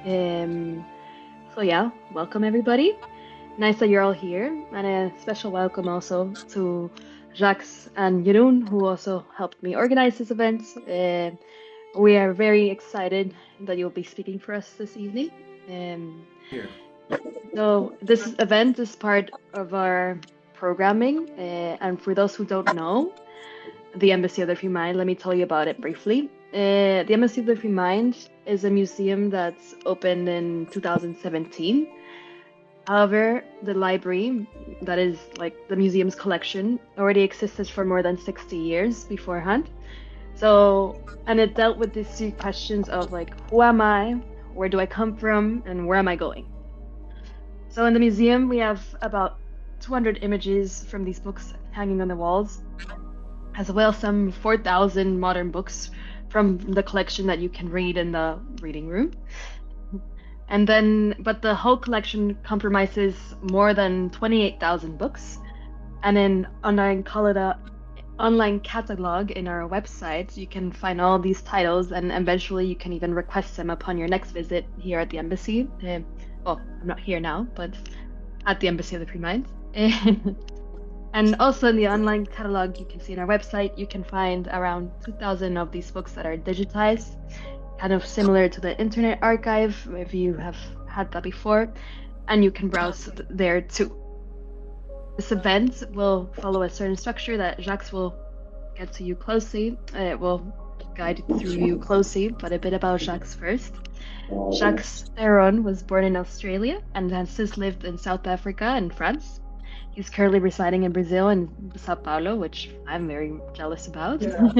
Um, so yeah, welcome everybody. Nice that you're all here, and a special welcome also to Jacques and Jeroen, who also helped me organize this event. We are very excited that you'll be speaking for us this evening. Um, Here. so this event is part of our programming, and for those who don't know, the Embassy of the Free Mind, let me tell you about it briefly. The Embassy of the Free Mind is a museum that's opened in 2017. However, the library, that is like the museum's collection, already existed for more than 60 years beforehand. So, and it dealt with these two questions of like, who am I, where do I come from, and where am I going? So in the museum, we have about 200 images from these books hanging on the walls, as well as some 4,000 modern books from the collection that you can read in the reading room. And then, but the whole collection comprises more than 28,000 books. And in online catalog in our website, you can find all these titles, and eventually you can even request them upon your next visit here at the embassy. Well, I'm not here now, but at the Embassy of the Free Mind. And also in the online catalog, you can see on our website, you can find around 2,000 of these books that are digitized, kind of similar to the Internet Archive, if you have had that before, and you can browse there too. This event will follow a certain structure that Jacques will get to you closely. It will guide through you closely, but a bit about Jacques first. Jacques Theron was born in Australia and has since lived in South Africa and France. He's currently residing in Brazil and Sao Paulo, which I'm very jealous about. Yeah.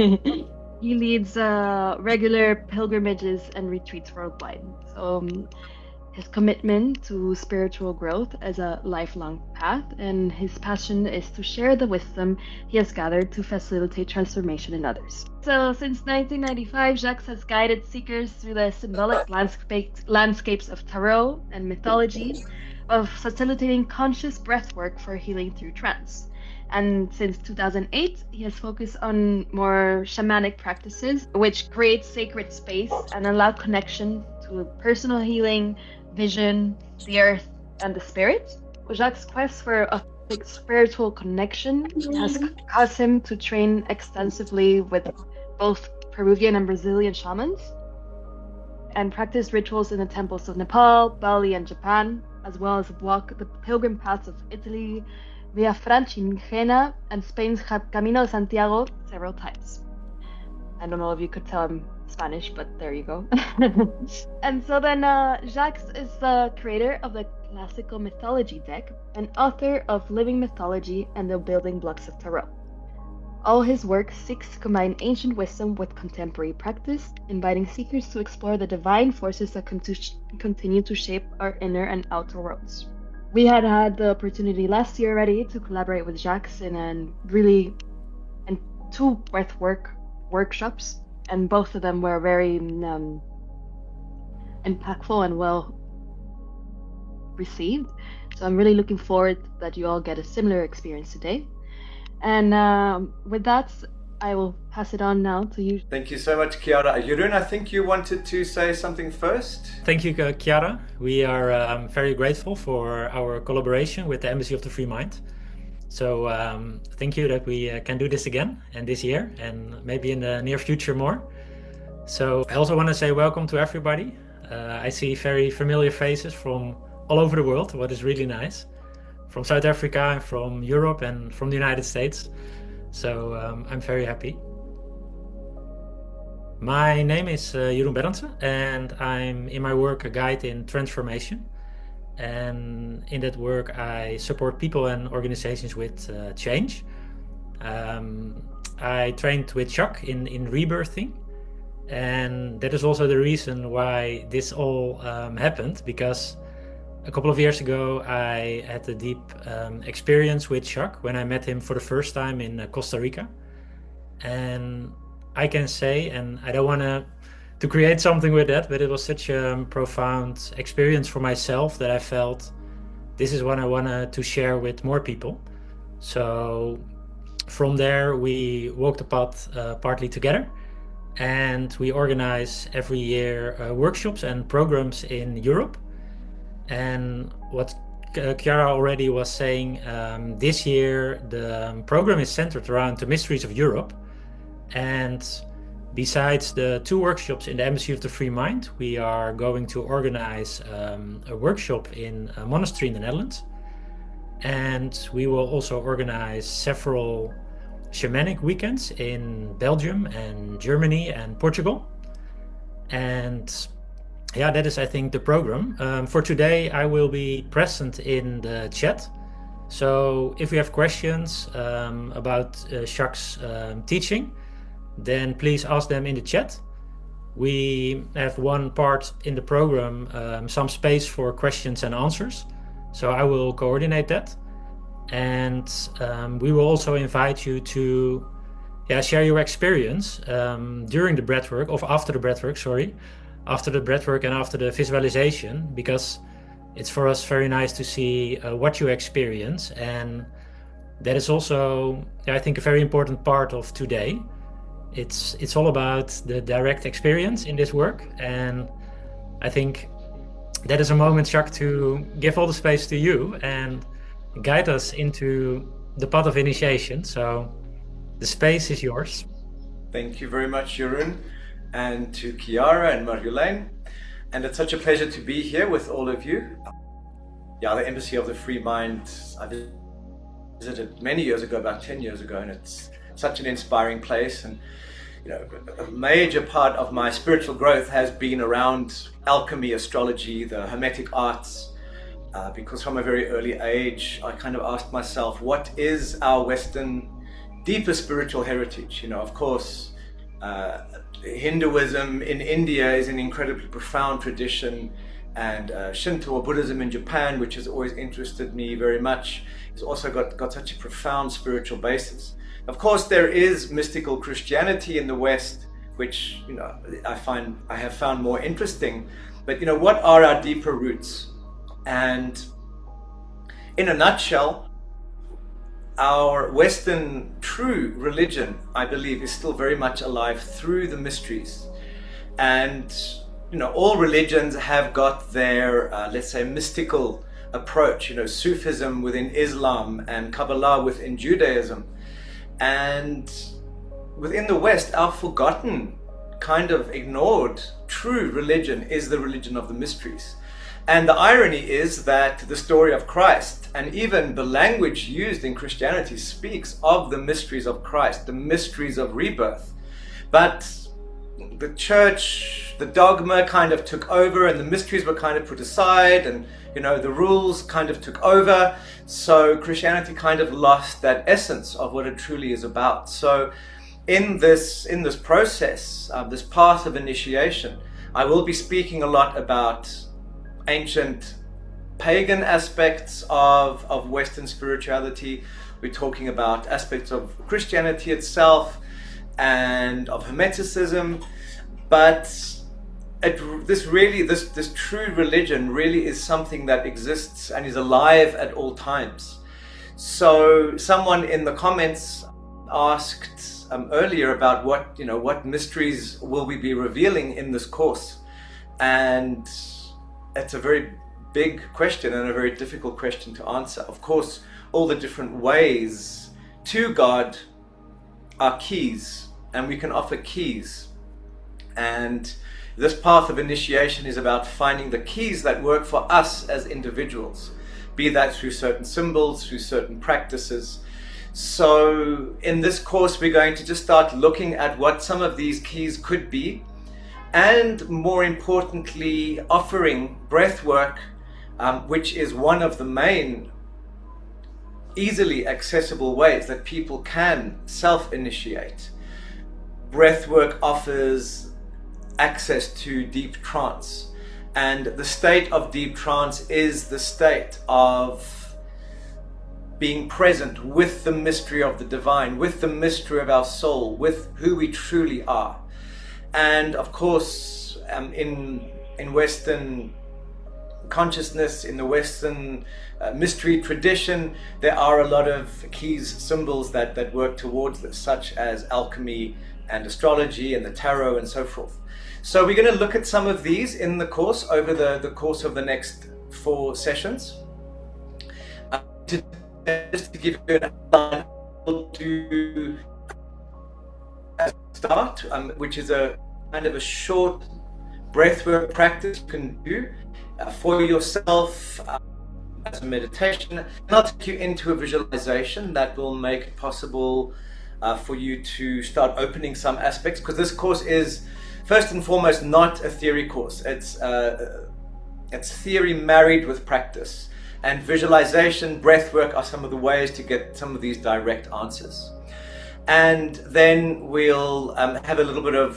He leads regular pilgrimages and retreats worldwide. So his commitment to spiritual growth is a lifelong path, and his passion is to share the wisdom he has gathered to facilitate transformation in others. So since 1995, Jacques has guided seekers through the symbolic landscapes of tarot and mythology, of facilitating conscious breathwork for healing through trance. And since 2008, he has focused on more shamanic practices, which create sacred space and allow connection to personal healing, vision, the earth, and the spirit. Jacques' quest for authentic spiritual connection has caused him to train extensively with both Peruvian and Brazilian shamans and practice rituals in the temples of Nepal, Bali, and Japan, as well as walk the pilgrim paths of Italy, Via Francigena, and Spain's Camino de Santiago several times. I don't know if you could tell I'm Spanish, but there you go. And so then Jacques is the creator of the Classical Mythology deck and author of Living Mythology and the Building Blocks of Tarot. All his work seeks to combine ancient wisdom with contemporary practice, inviting seekers to explore the divine forces that continue to shape our inner and outer worlds. We had the opportunity last year already to collaborate with Jacques in two breathwork workshops, and both of them were very impactful and well received. So I'm really looking forward that you all get a similar experience today. And with that, I will pass it on now to you. Thank you so much, Chiara. Jeroen, I think you wanted to say something first. Thank you, Chiara. We are very grateful for our collaboration with the Embassy of the Free Mind. So thank you that we can do this again and this year and maybe in the near future more. So I also want to say welcome to everybody. I see very familiar faces from all over the world, what is really nice. From South Africa and from Europe and from the United States. So I'm very happy. My name is Jeroen Berendsen, and I'm in my work a guide in transformation. And in that work, I support people and organizations with change. I trained with Jacques in rebirthing. And that is also the reason why this all happened, because a couple of years ago, I had a deep experience with Jacques when I met him for the first time in Costa Rica. And I can say, and I don't want to create something with that, but it was such a profound experience for myself that I felt this is what I wanted to share with more people. So from there, we walked the path partly together. and we organize every year workshops and programs in Europe. And what Chiara already was saying, this year the program is centered around the mysteries of Europe. And besides the 2 workshops in the Embassy of the Free Mind, we are going to organize a workshop in a monastery in the Netherlands. And we will also organize several shamanic weekends in Belgium and Germany and Portugal. And yeah, that is, I think, the program. For today, I will be present in the chat. So if you have questions about Jacques' teaching, then please ask them in the chat. We have one part in the program, some space for questions and answers. So I will coordinate that. And we will also invite you to share your experience during the breathwork, or after the breathwork, after the breathwork and after the visualization, because it's for us very nice to see what you experience. And that is also, I think, a very important part of today. It's all about the direct experience in this work. And I think that is a moment, Jacques, to give all the space to you and guide us into the path of initiation. So the space is yours. Thank you very much, Jeroen, and to Chiara and Marjolein. And it's such a pleasure to be here with all of you. Yeah, the Embassy of the Free Mind, I visited many years ago, about 10 years ago, and it's such an inspiring place. And you know, a major part of my spiritual growth has been around alchemy, astrology, the Hermetic arts, because from a very early age, I kind of asked myself, what is our Western deepest spiritual heritage? You know, of course, Hinduism in India is an incredibly profound tradition, and Shinto or Buddhism in Japan, which has always interested me very much, has also got such a profound spiritual basis. Of course, there is mystical Christianity in the West, which, you know, I have found more interesting. But, you know, what are our deeper roots? And in a nutshell, our Western true religion, I believe, is still very much alive through the mysteries. And, you know, all religions have got their, let's say, mystical approach. You know, Sufism within Islam and Kabbalah within Judaism. And within the West, our forgotten, kind of ignored true religion is the religion of the mysteries. And the irony is that the story of Christ and even the language used in Christianity speaks of the mysteries of Christ, the mysteries of rebirth. But the church, the dogma kind of took over, and the mysteries were kind of put aside, and, you know, the rules kind of took over. So Christianity kind of lost that essence of what it truly is about. So in this process, this path of initiation, I will be speaking a lot about ancient pagan aspects of Western spirituality. We're talking about aspects of Christianity itself and of Hermeticism, but this true religion really is something that exists and is alive at all times. So someone in the comments asked earlier about what mysteries will we be revealing in this course, and it's a very big question and a very difficult question to answer. Of course, all the different ways to God are keys, and we can offer keys. And this path of initiation is about finding the keys that work for us as individuals, be that through certain symbols, through certain practices. So in this course, we're going to just start looking at what some of these keys could be, and more importantly, offering breath work, which is one of the main easily accessible ways that people can self-initiate. Breath work offers access to deep trance, and the state of deep trance is the state of being present with the mystery of the divine, with the mystery of our soul, with who we truly are. And of course, in Western consciousness, in the Western mystery tradition, there are a lot of keys, symbols that work towards this, such as alchemy and astrology and the tarot and so forth. So we're going to look at some of these in the course over the course of the next 4 sessions. Just to give you an outline, we'll do a start, which is a kind of a short breathwork practice you can do for yourself as a meditation. And I'll take you into a visualization that will make it possible for you to start opening some aspects, because this course is first and foremost not a theory course. It's theory married with practice, and visualization, breathwork are some of the ways to get some of these direct answers. And then we'll have a little bit of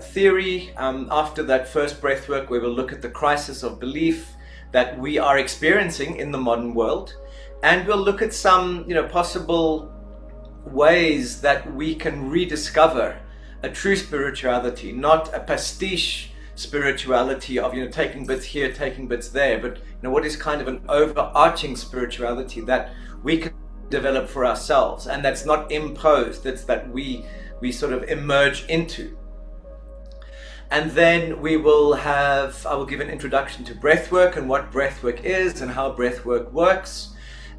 theory after that first breathwork, where we'll look at the crisis of belief that we are experiencing in the modern world, and we'll look at some possible ways that we can rediscover a true spirituality, not a pastiche spirituality of taking bits here, taking bits there, but what is kind of an overarching spirituality that we can develop for ourselves, and that's not imposed, it's that we sort of emerge into. And then I will give an introduction to breathwork and what breathwork is and how breathwork works.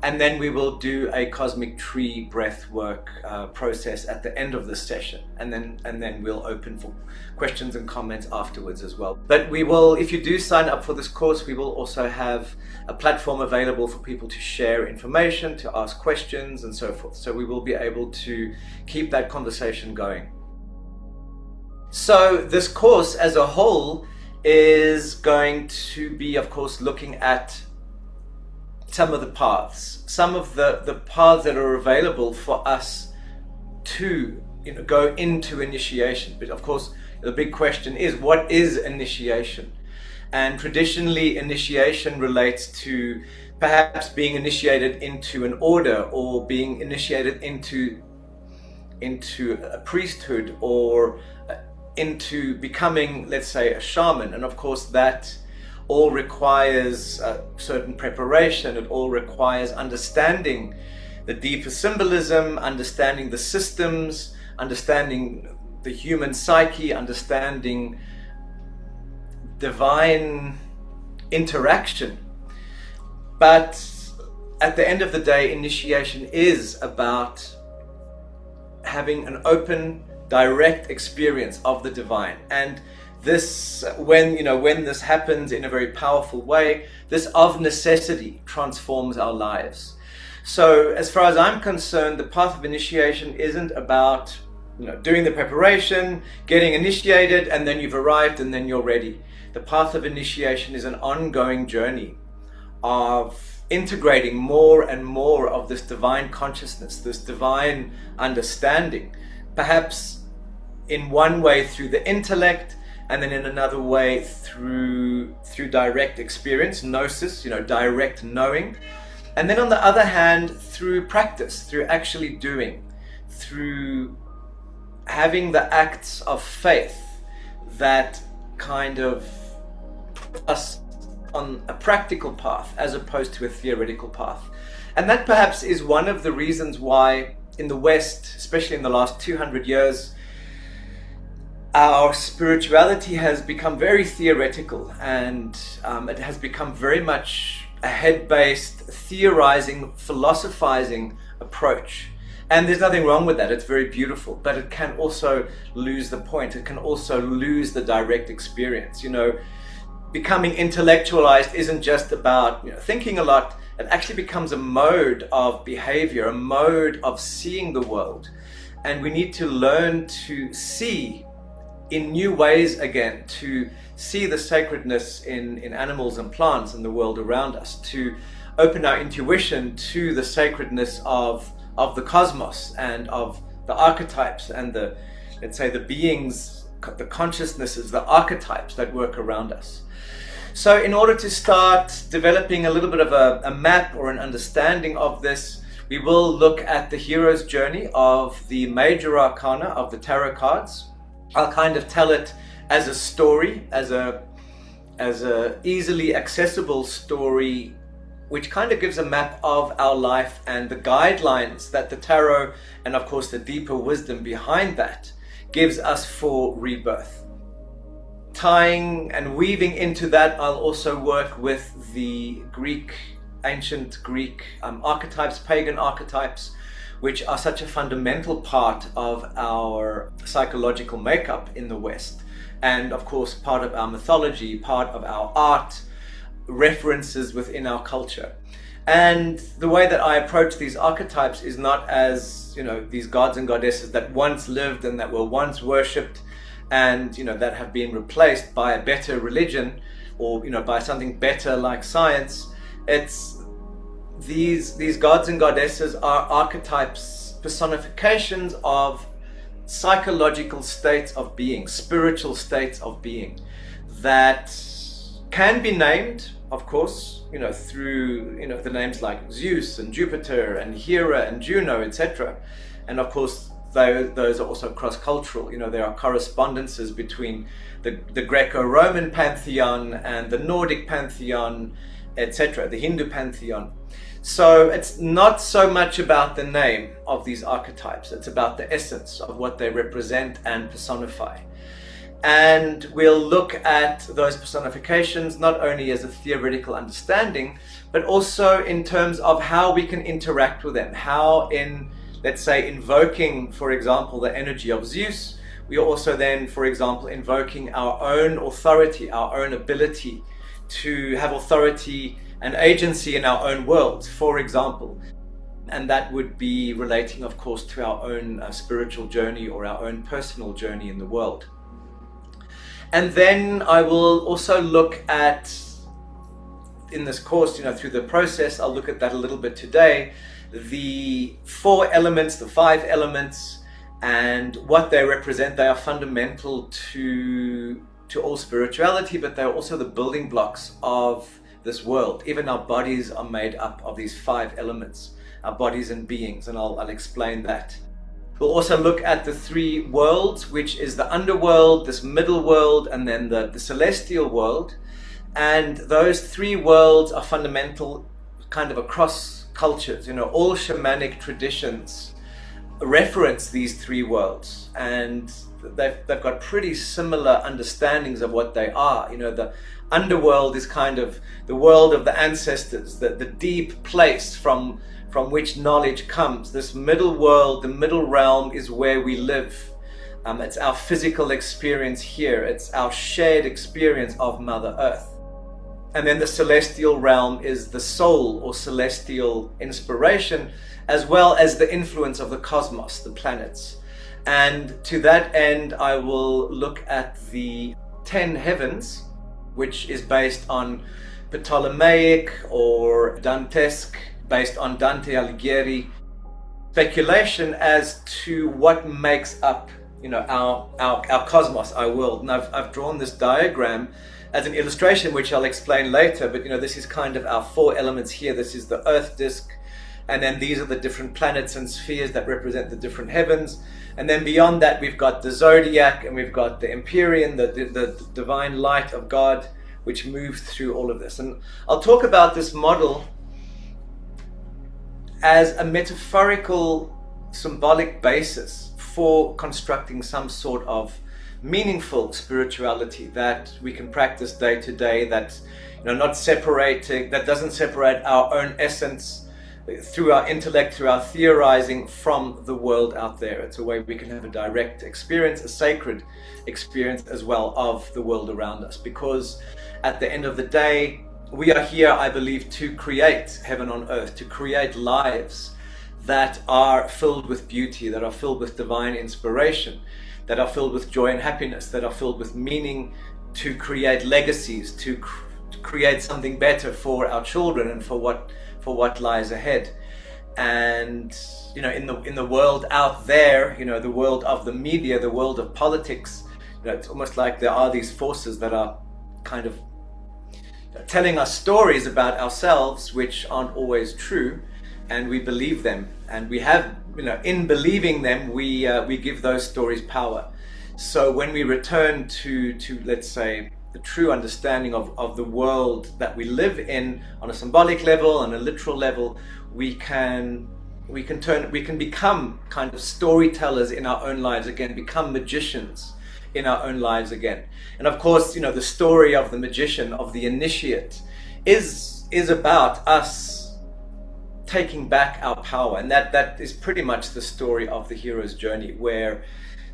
And then we will do a cosmic tree breathwork process at the end of this session. And then we'll open for questions and comments afterwards as well. But we will, if you do sign up for this course, we will also have a platform available for people to share information, to ask questions and so forth. So we will be able to keep that conversation going. So this course as a whole is going to be, of course, looking at some of the paths, some of the paths that are available for us to go into initiation. But of course, the big question is, what is initiation? And traditionally, initiation relates to perhaps being initiated into an order, or being initiated into a priesthood, or into becoming, let's say, a shaman. And of course that all requires certain preparation. It all requires understanding the deeper symbolism, understanding the systems, understanding the human psyche, understanding divine interaction. But at the end of the day, initiation is about having an open, direct experience of the divine. And this, when this happens in a very powerful way, this of necessity transforms our lives. So as far as I'm concerned, the path of initiation isn't about doing the preparation, getting initiated, and then you've arrived and then you're ready. The path of initiation is an ongoing journey of integrating more and more of this divine consciousness, this divine understanding, perhaps in one way through the intellect, and then in another way through direct experience, gnosis, direct knowing. And then on the other hand, through practice, through actually doing, through having the acts of faith that kind of put us on a practical path as opposed to a theoretical path. And that perhaps is one of the reasons why in the West, especially in the last 200 years, our spirituality has become very theoretical, and it has become very much a head-based, theorizing, philosophizing approach. And there's nothing wrong with that. It's very beautiful, but it can also lose the point. It can also lose the direct experience. Becoming intellectualized isn't just about thinking a lot. It actually becomes a mode of behavior, a mode of seeing the world. And we need to learn to see in new ways again, to see the sacredness in animals and plants and the world around us, to open our intuition to the sacredness of the cosmos and of the archetypes and the, let's say, the beings, the consciousnesses, the archetypes that work around us. So in order to start developing a little bit of a map or an understanding of this, we will look at the hero's journey of the major arcana of the tarot cards. I'll kind of tell it as a story, as a as a easily accessible story, which kind of gives a map of our life and the guidelines that the tarot, and of course the deeper wisdom behind that, gives us for rebirth. Tying and weaving into that, I'll also work with the ancient Greek archetypes, pagan archetypes, which are such a fundamental part of our psychological makeup in the West. And of course, part of our mythology, part of our art, references within our culture. And the way that I approach these archetypes is not as, these gods and goddesses that once lived and that were once worshipped and, that have been replaced by a better religion or, by something better like science. It's these gods and goddesses are archetypes, personifications of psychological states of being, spiritual states of being that can be named, of course, through, the names like Zeus and Jupiter and Hera and Juno, etc. And of course, those are also cross-cultural. There are correspondences between the Greco-Roman pantheon and the Nordic pantheon, etc., the Hindu pantheon. So it's not so much about the name of these archetypes, it's about the essence of what they represent and personify. And we'll look at those personifications not only as a theoretical understanding, but also in terms of how we can interact with them. How in, let's say, invoking, for example, the energy of Zeus, we are also then, for example, invoking our own authority, our own ability to have authority and agency in our own world, for example. And that would be relating, of course, to our own spiritual journey or our own personal journey in the world. And then I will also look at, in this course, through the process, I'll look at that a little bit today, the 4 elements, the 5 elements, and what they represent. They are fundamental to all spirituality, but they're also the building blocks of this world. Even our bodies are made up of these 5 elements, our bodies and beings, and I'll explain that. We'll also look at the 3 worlds, which is the underworld, this middle world, and then the celestial world. And those 3 worlds are fundamental kind of across cultures. All shamanic traditions reference these 3 worlds, and they've got pretty similar understandings of what they are. The underworld is kind of the world of the ancestors, the deep place from which knowledge comes. This middle world, the middle realm, is where we live. It's our physical experience here. It's our shared experience of Mother Earth. And then the celestial realm is the soul or celestial inspiration, as well as the influence of the cosmos, the planets. And to that end, I will look at the 10 heavens, which is based on Ptolemaic or Dantesque, based on Dante Alighieri speculation as to what makes up, our cosmos, our world. And I've drawn this diagram as an illustration, which I'll explain later. But this is kind of our 4 elements here. This is the Earth disk, and then these are the different planets and spheres that represent the different heavens. And then beyond that, we've got the zodiac, and we've got the Empyrean, the divine light of God, which moves through all of this. And I'll talk about this model as a metaphorical, symbolic basis for constructing some sort of meaningful spirituality that we can practice day to day, that not separating, that doesn't separate our own essence through our intellect, through our theorizing from the world out there. It's a way we can have a direct experience, a sacred experience as well of the world around us, because at the end of the day, we are here, I believe, to create heaven on earth, to create lives that are filled with beauty, that are filled with divine inspiration, that are filled with joy and happiness, that are filled with meaning, to create legacies, to create something better for our children and for what lies ahead. And in the world out there, the world of the media, the world of politics, it's almost like there are these forces that are kind of telling us stories about ourselves which aren't always true, and we believe them, and we have, in believing them, we give those stories power. So when we return to let's say the true understanding of the world that we live in on a symbolic level, on a literal level, we can become kind of storytellers in our own lives again, become magicians in our own lives again. And of course, the story of the magician, of the initiate, is about us taking back our power. And that is pretty much the story of the hero's journey, where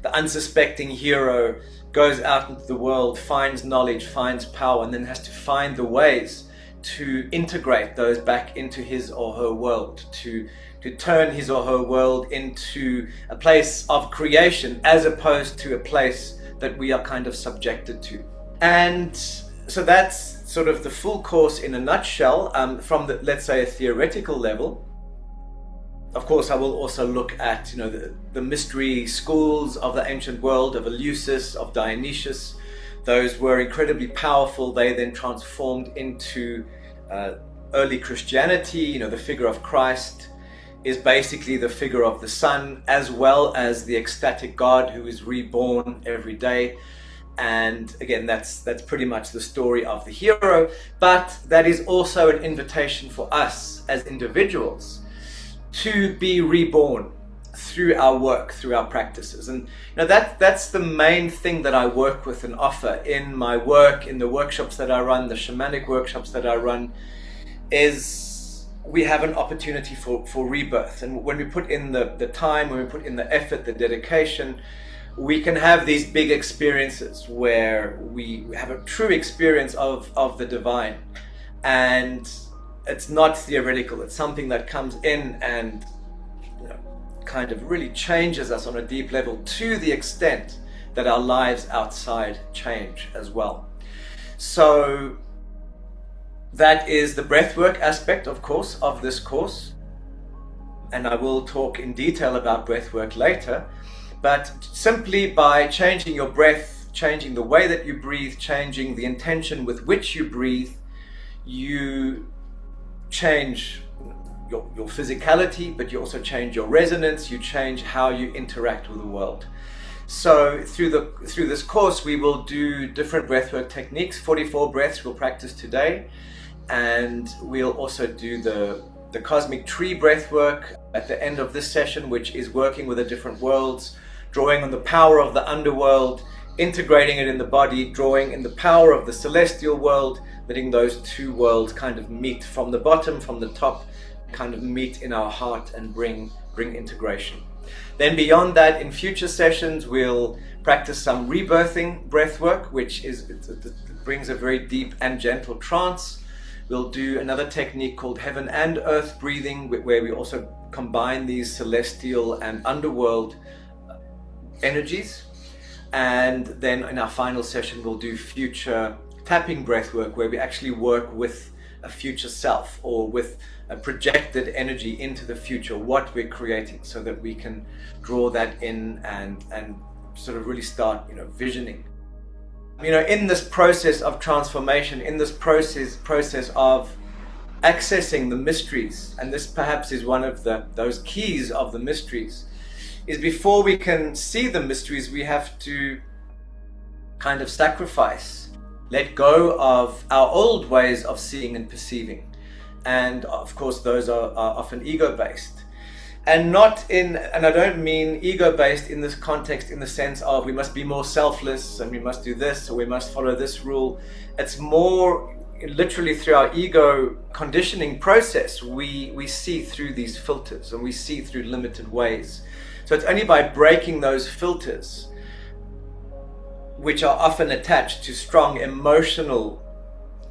the unsuspecting hero goes out into the world, finds knowledge, finds power, and then has to find the ways to integrate those back into his or her world, to turn his or her world into a place of creation as opposed to a place that we are kind of subjected to. And so that's sort of the full course in a nutshell, from the, let's say, a theoretical level. Of course, I will also look at the mystery schools of the ancient world, of Eleusis, of Dionysius. Those were incredibly powerful. They then transformed into early Christianity. The figure of Christ is basically the figure of the Son, as well as the ecstatic God who is reborn every day. And again, that's pretty much the story of the hero. But that is also an invitation for us as individuals to be reborn through our work, through our practices. And that's the main thing that I work with and offer in my work, in the workshops that I run, the shamanic workshops that I run, is we have an opportunity for rebirth. And when we put in the time, when we put in the effort, the dedication, we can have these big experiences where we have a true experience of the divine. And it's not theoretical. It's something that comes in and kind of really changes us on a deep level, to the extent that our lives outside change as well. So that is the breathwork aspect, of course, of this course. And I will talk in detail about breathwork later. But simply by changing your breath, changing the way that you breathe, changing the intention with which you breathe, you change your physicality, but you also change your resonance, you change how you interact with the world. So through this course, we will do different breathwork techniques. 44 breaths we'll practice today, and we'll also do the cosmic tree breathwork at the end of this session, which is working with the different worlds, drawing on the power of the underworld, integrating it in the body, drawing in the power of the celestial world, letting those two worlds kind of meet from the bottom, from the top, kind of meet in our heart and bring integration. Then beyond that, in future sessions, we'll practice some rebirthing breathwork, which it brings a very deep and gentle trance. We'll do another technique called heaven and earth breathing, where we also combine these celestial and underworld energies. And then in our final session, we'll do future tapping breathwork, where we actually work with a future self, or with a projected energy into the future, what we're creating, so that we can draw that in and sort of really start visioning. In this process of transformation, in this process of accessing the mysteries, and this perhaps is one of those keys of the mysteries, is before we can see the mysteries, we have to kind of sacrifice, let go of our old ways of seeing and perceiving. And of course, those are often ego-based. And I don't mean ego-based in this context in the sense of we must be more selfless and we must do this or we must follow this rule. It's more literally through our ego conditioning process, we see through these filters and we see through limited ways. So it's only by breaking those filters, which are often attached to strong emotional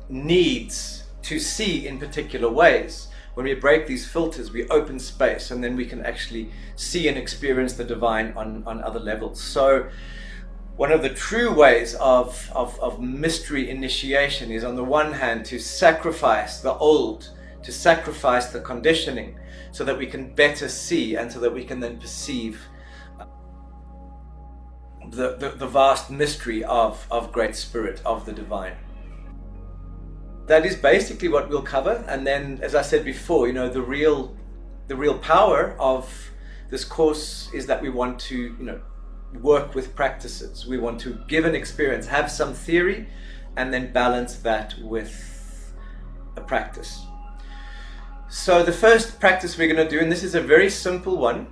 needs to see in particular ways. When we break these filters, we open space, and then we can actually see and experience the divine on other levels. So one of the true ways of mystery initiation is, on the one hand, to sacrifice the old, to sacrifice the conditioning, so that we can better see and so that we can then perceive the vast mystery of Great Spirit, of the divine. That is basically what we'll cover. And then, as I said before, the real power of this course is that we want to work with practices. We want to give an experience, have some theory, and then balance that with a practice. So the first practice we're going to do, and this is a very simple one,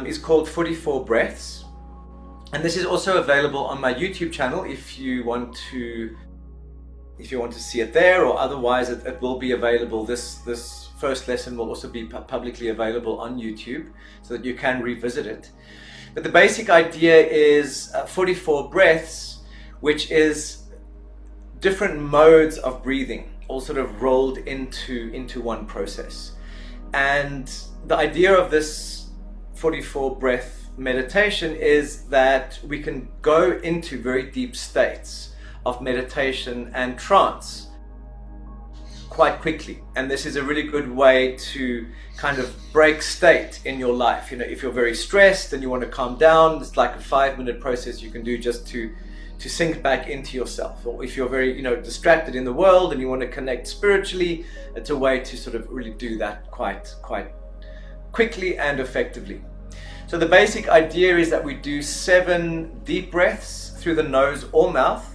is called 44 breaths. And this is also available on my YouTube channel if you want to see it there, or otherwise it will be available. This first lesson will also be publicly available on YouTube so that you can revisit it. But the basic idea is 44 breaths, which is different modes of breathing, all sort of rolled into one process. And the idea of this 44 breath meditation is that we can go into very deep states of meditation and trance quite quickly. And this is a really good way to kind of break state in your life. You know, if you're very stressed and you want to calm down, it's like a 5-minute process you can do just to sink back into yourself. Or if you're very, distracted in the world and you want to connect spiritually, it's a way to sort of really do that quite quickly and effectively. So the basic idea is that we do 7 deep breaths through the nose or mouth.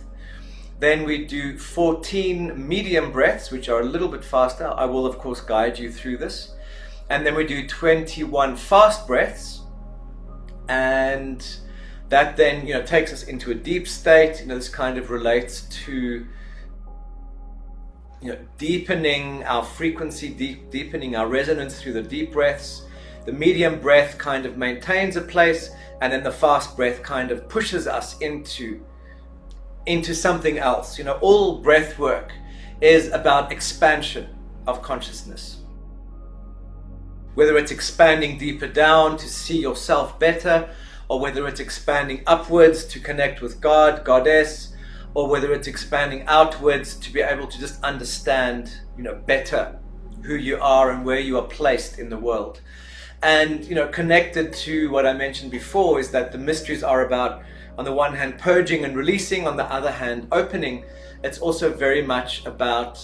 Then we do 14 medium breaths, which are a little bit faster. I will, of course, guide you through this. And then we do 21 fast breaths. And that then, takes us into a deep state. This kind of relates to, deepening our frequency, deepening our resonance through the deep breaths. The medium breath kind of maintains a place, and then the fast breath kind of pushes us into something else. All breath work is about expansion of consciousness. Whether it's expanding deeper down to see yourself better, or whether it's expanding upwards to connect with God, Goddess, or whether it's expanding outwards to be able to just understand, better who you are and where you are placed in the world. And, connected to what I mentioned before is that the mysteries are about, on the one hand, purging and releasing, on the other hand, opening. It's also very much about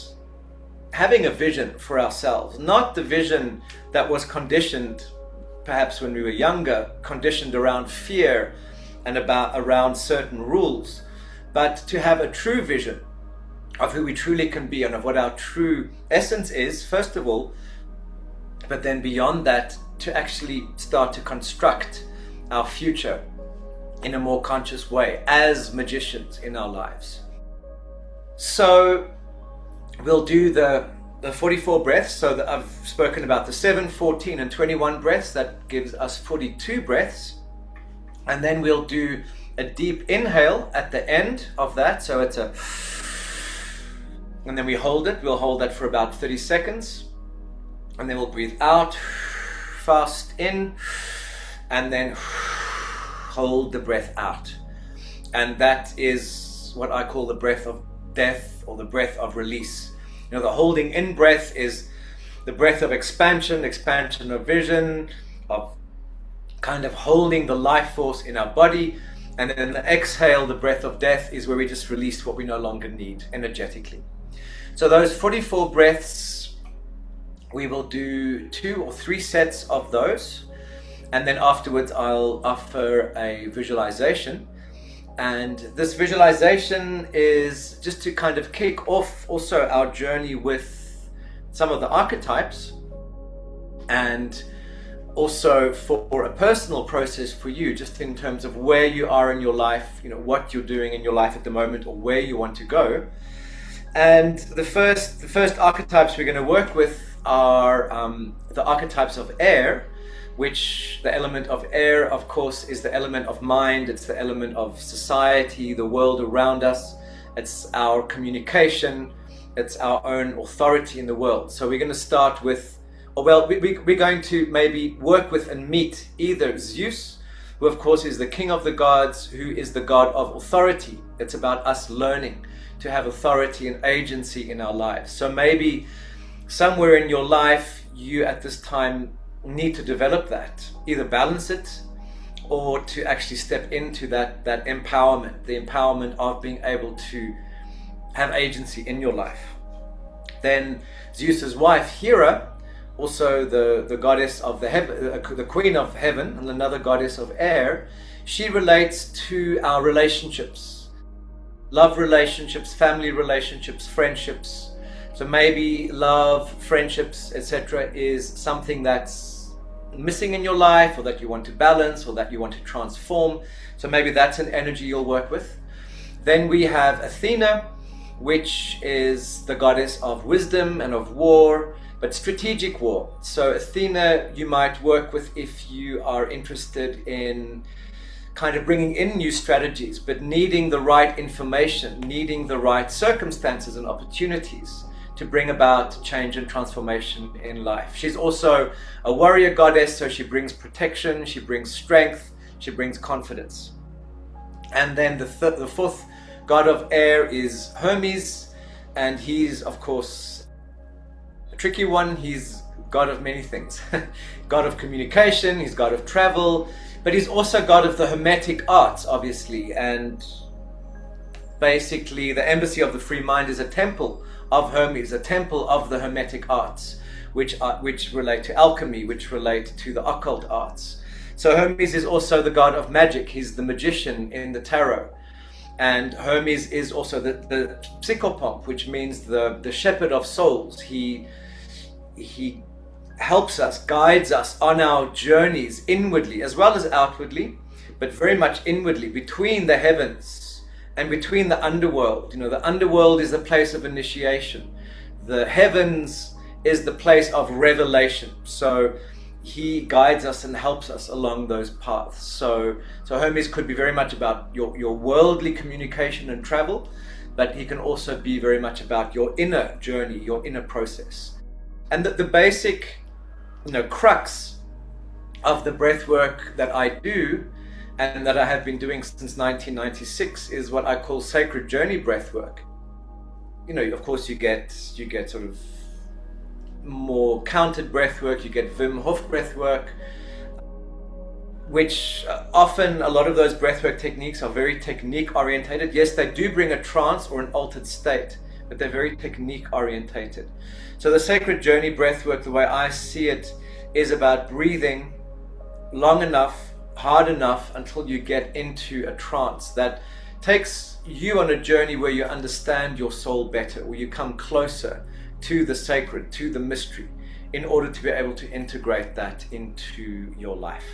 having a vision for ourselves, not the vision that was conditioned, perhaps when we were younger, conditioned around fear and around certain rules, but to have a true vision of who we truly can be and of what our true essence is, first of all, but then beyond that, to actually start to construct our future in a more conscious way as magicians in our lives. So we'll do the 44 breaths. So that I've spoken about the 7, 14 and 21 breaths. That gives us 42 breaths. And then we'll do a deep inhale at the end of that. So it's and then we hold it. We'll hold that for about 30 seconds. And then we'll breathe out, fast in, and then hold the breath out. And that is what I call the breath of death, or the breath of release. The holding in breath is the breath of expansion of vision, of kind of holding the life force in our body. And then the exhale, the breath of death, is where we just release what we no longer need energetically. So those 44 breaths, we will do 2 or 3 sets of those. And then afterwards, I'll offer a visualization. And this visualization is just to kind of kick off also our journey with some of the archetypes, and also for a personal process for you, just in terms of where you are in your life, what you're doing in your life at the moment, or where you want to go. And the first archetypes we're going to work with are the archetypes of air, which the element of air, of course, is the element of mind. It's the element of society, the world around us. It's our communication. It's our own authority in the world. So we're going to start with, we're going to maybe work with and meet either Zeus, who of course is the king of the gods, who is the god of authority. It's about us learning to have authority and agency in our lives. So maybe somewhere in your life, you at this time need to develop that, either balance it or to actually step into that empowerment, the empowerment of being able to have agency in your life. Then Zeus's wife, Hera, also the goddess of the queen of heaven, and another goddess of air, she relates to our relationships. love relationships, family relationships, friendships. So maybe love, friendships, etc. is something that's missing in your life, or that you want to balance, or that you want to transform. So maybe that's an energy you'll work with. Then we have Athena, which is the goddess of wisdom and of war, but strategic war. So Athena you might work with if you are interested in kind of bringing in new strategies, but needing the right information, needing the right circumstances and opportunities to bring about change and transformation in life. She's also a warrior goddess, so she brings protection, she brings strength, she brings confidence. And then the fourth god of air is Hermes, and he's of course a tricky one. He's god of many things. God of communication, he's god of travel, but he's also god of the Hermetic arts, obviously. And basically the embassy of the free mind is a temple of Hermes, a temple of the Hermetic arts, which relate to alchemy, which relate to the occult arts. So Hermes is also the god of magic. He's the magician in the tarot. And Hermes is also the psychopomp, which means the shepherd of souls. He helps us, guides us on our journeys inwardly as well as outwardly, but very much inwardly, between the heavens and between the underworld. You know, the underworld is the place of initiation. The heavens is the place of revelation. So he guides us and helps us along those paths. So Hermes could be very much about your worldly communication and travel, but he can also be very much about your inner journey, your inner process. And the basic, crux of the breath work that I do and that I have been doing since 1996 is what I call sacred journey breath work. Of course you get sort of more counted breath work, you get Wim Hof breath work, which often a lot of those breathwork techniques are very technique orientated. Yes, they do bring a trance or an altered state, but they're very technique orientated. So the sacred journey breathwork, the way I see it, is about breathing long enough, hard enough, until you get into a trance that takes you on a journey where you understand your soul better, where you come closer to the sacred, to the mystery, in order to be able to integrate that into your life.